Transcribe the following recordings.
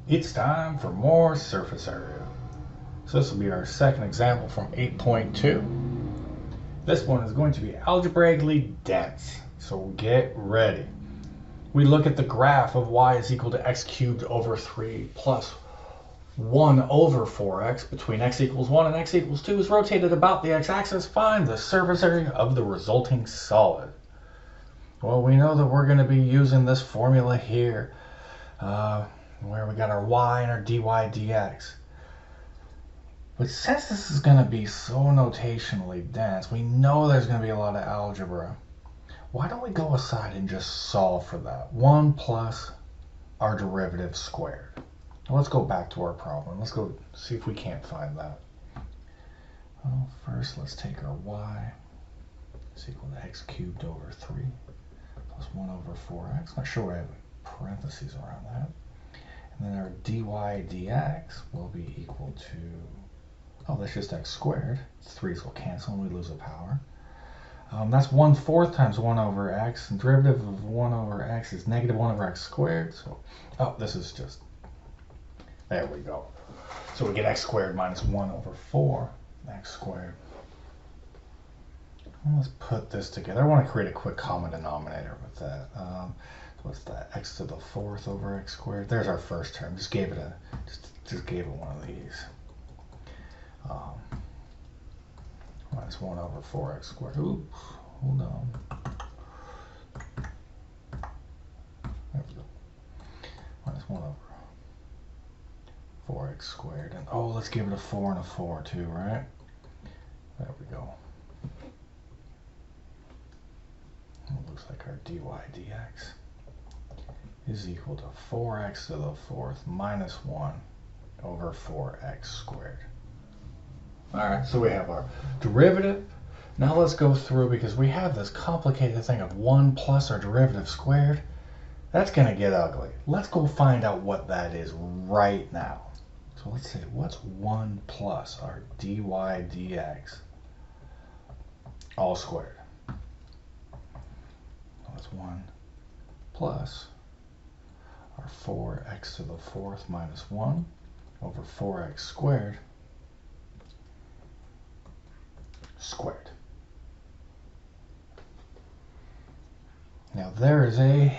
It's time for more surface area. So this will be our second example from 8.2. This one is going to be algebraically dense, so get ready. We look at the graph of y is equal to x cubed over 3 plus 1 over 4x between x equals 1 and x equals 2 is rotated about the x-axis. Find the surface area of the resulting solid. Well, we know that we're going to be using this formula here where we got our y and our dy dx. But since this is going to be so notationally dense, we know there's going to be a lot of algebra. Why don't we go aside and just solve for that? 1 plus our derivative squared. Now let's go back to our problem. Let's go see if we can't find that. Well, first let's take our y is equal to x cubed over 3 plus 1 over 4x. Not sure why I have parentheses around that. And then our dy dx will be equal to, oh, that's just x squared. 3's will cancel and we lose a power. That's 1/4 times 1 over x, and derivative of 1 over x is negative 1 over x squared. So, oh, this is just, there we go. So we get x squared minus 1 over 4 x squared. And let's put this together. I want to create a quick common denominator with that. What's that? X to the 4th over x squared. There's our first term. Just gave it one of these. Minus 1 over 4x squared. Oops, hold on. There we go. Minus 1 over 4x squared. And oh, let's give it a 4 and a 4 too, right? There we go. It looks like our dy dx is equal to 4x to the 4th minus 1 over 4x squared. Alright, so we have our derivative. Now let's go through, because we have this complicated thing of 1 plus our derivative squared. That's going to get ugly. Let's go find out what that is right now. So let's say, what's 1 plus our dy dx all squared? That's 1 plus our 4x to the 4th minus 1 over 4x squared squared. Now there is a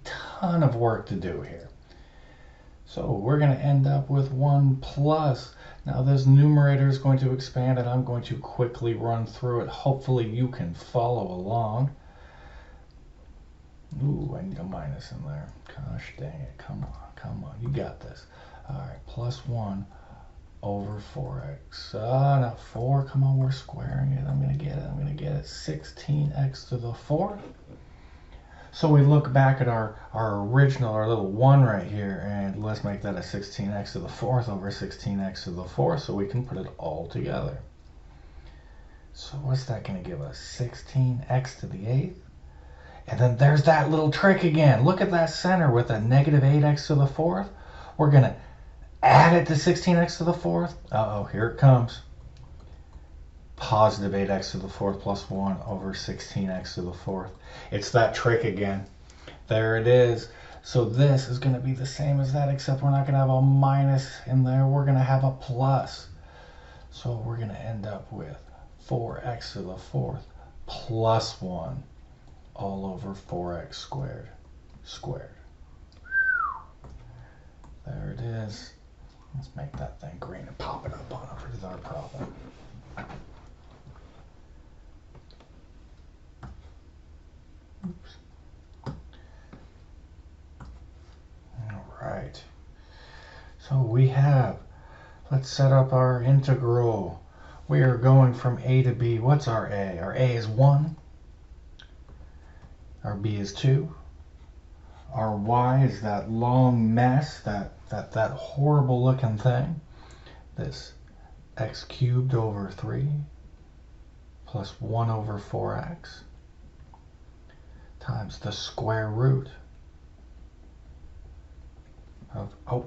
ton of work to do here. So we're going to end up with 1 plus. Now this numerator is going to expand and I'm going to quickly run through it. Hopefully you can follow along. Ooh, I need a minus in there. Gosh dang it. Come on. You got this. Alright, plus 1 over 4x. Not 4. Come on, we're squaring it. I'm going to get it. 16x to the 4th. So we look back at our original, our little 1 right here, and let's make that a 16x to the 4th over 16x to the 4th so we can put it all together. So what's that going to give us? 16x to the 8th. And then there's that little trick again. Look at that center with a negative 8x to the 4th. We're going to add it to 16x to the 4th. Uh-oh, here it comes. Positive 8x to the 4th plus 1 over 16x to the 4th. It's that trick again. There it is. So this is going to be the same as that, except we're not going to have a minus in there. We're going to have a plus. So we're going to end up with 4x to the 4th plus 1 all over 4x squared. There it is. Let's make that thing green and pop it up on over to our problem. Oops. All right. So we have, let's set up our integral. We are going from a to b. What's our a? Our a is 1. Our b is 2. Our y is that long mess, that horrible looking thing. This x cubed over 3 plus 1 over 4x times the square root of, oh,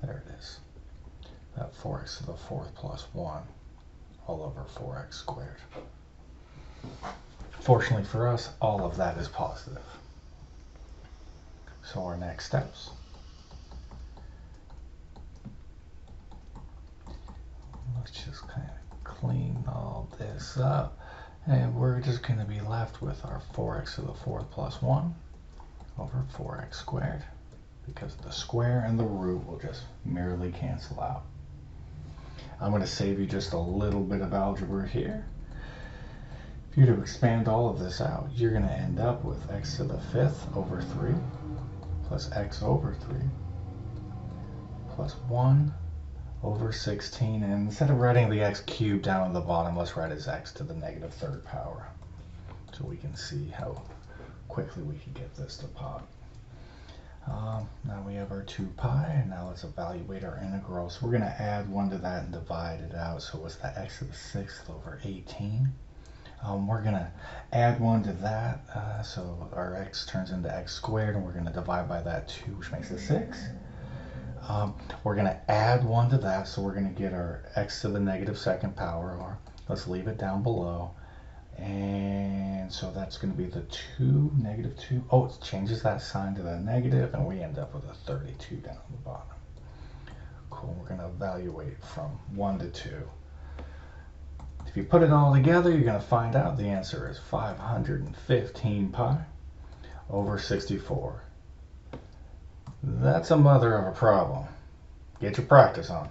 there it is, that 4x to the 4th plus 1 all over 4x squared. Fortunately for us, all of that is positive. So our next steps, this up, and we're just going to be left with our 4x to the 4th plus 1 over 4x squared, because the square and the root will just merely cancel out. I'm going to save you just a little bit of algebra here. If you were to expand all of this out, you're going to end up with x to the 5th over 3 plus x over 3 plus 1 over 16. And instead of writing the x cubed down at the bottom, let's write as x to the negative 3rd power, so we can see how quickly we can get this to pop. Now we have our 2 pi, and now let's evaluate our integral. So we're going to add 1 to that and divide it out. So what's that? X to the 6th over 18. We're going to add 1 to that, so our x turns into x squared, and we're going to divide by that 2, which makes it 6. We're going to add 1 to that, so we're going to get our x to the negative 2nd power, or let's leave it down below. And so that's going to be the 2, negative 2. Oh, it changes that sign to the negative, and we end up with a 32 down the bottom. Cool. We're going to evaluate from 1 to 2. If you put it all together, you're going to find out the answer is 515 pi over 64. That's a mother of a problem. Get your practice on.